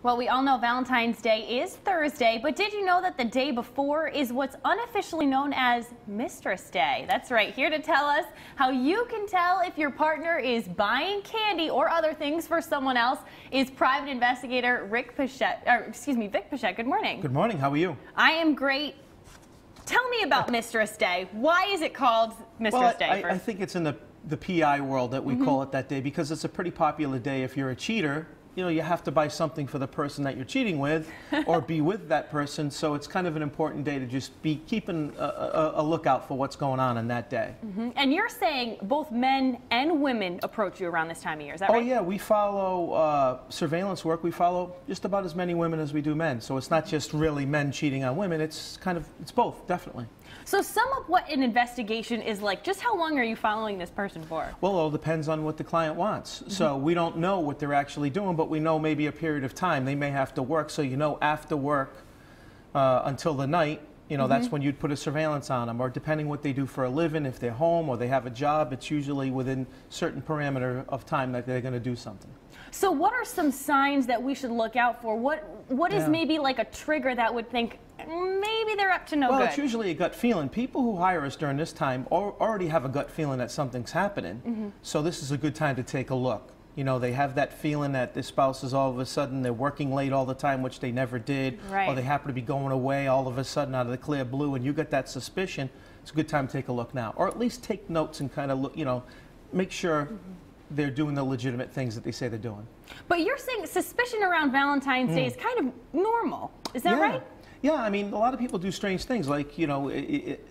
Well, we all know Valentine's Day is Thursday, but did you know that the day before is what's unofficially known as Mistress Day? That's right. Here to tell us how you can tell if your partner is buying candy or other things for someone else is private investigator Vic Pichette. Good morning. Good morning. How are you? I am great. Tell me about Mistress Day. Why is it called Mistress Day? I think it's in the PI world that we call it that day because it's a pretty popular day. If you're a cheater, you know, you have to buy something for the person that you're cheating with or be with that person. So it's kind of an important day to just be keeping a lookout for what's going on that day. And you're saying both men and women approach you around this time of year, is that right? Oh, yeah. We follow surveillance work. We follow just about as many women as we do men. So it's not just really men cheating on women. It's both, definitely. So sum up what an investigation is like. Just how long are you following this person for? Well, it all depends on what the client wants. So we don't know what they're actually doing, but we know maybe a period of time. They may have to work, so you know after work until the night, you know, that's when you'd put a surveillance on them. Or depending what they do for a living, if they're home or they have a job, it's usually within certain parameter of time that they're going to do something. So what are some signs that we should look out for? What is maybe like a trigger that would think maybe they're up to no good? Well, it's usually a gut feeling. People who hire us during this time already have a gut feeling that something's happening. So this is a good time to take a look. You know, they have that feeling that their spouse is all of a sudden, they're working late all the time, which they never did. Right. Or they happen to be going away all of a sudden out of the clear blue, and you get that suspicion. It's a good time to take a look now. Or at least take notes and kind of look, you know, make sure they're doing the legitimate things that they say they're doing. But you're saying suspicion around Valentine's Day is kind of normal. Is that right? Yeah, I mean, a lot of people do strange things. Like, you know,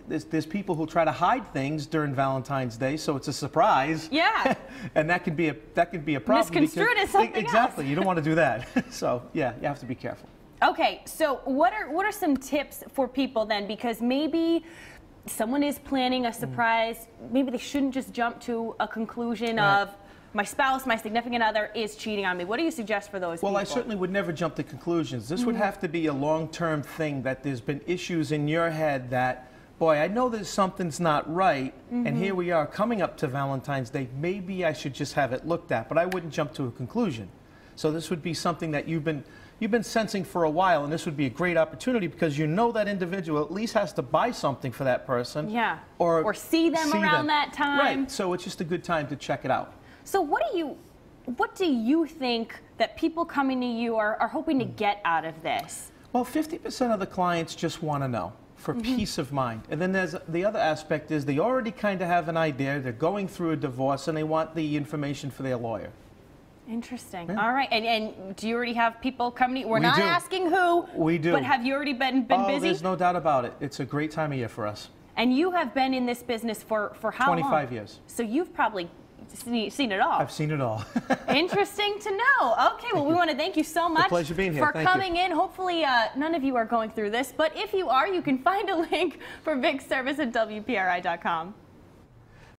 there's people who try to hide things during Valentine's Day, so it's a surprise. Yeah. And that could be a problem. Misconstrued as something exactly. else. You don't want to do that. So, yeah, you have to be careful. Okay, so what are some tips for people then? Because maybe someone is planning a surprise. Maybe they shouldn't just jump to a conclusion of my spouse, my significant other is cheating on me. What do you suggest for those people? Well, I certainly would never jump to conclusions. This would have to be a long-term thing, that there's been issues in your head that, boy, I know there's something's not right, and here we are coming up to Valentine's Day. Maybe I should just have it looked at, but I wouldn't jump to a conclusion. So this would be something that you've been sensing for a while, and this would be a great opportunity because you know that individual at least has to buy something for that person. Yeah. Or see them around that time. Right. So it's just a good time to check it out. So what do you think that people coming to you are hoping to get out of this? Well, 50% of the clients just want to know for peace of mind. And then there's the other aspect is they already kind of have an idea. They're going through a divorce and they want the information for their lawyer. Interesting. Yeah. All right. And do you already have people coming to you? We're not asking who. We do. But have you already been busy? There's no doubt about it. It's a great time of year for us. And you have been in this business for how long? 25 years. So you've probably seen it all. I've seen it all. Interesting to know. Okay, well, we want to thank you so much pleasure being here. for coming in. Hopefully, none of you are going through this, but if you are, you can find a link for Vic's service at WPRI.com.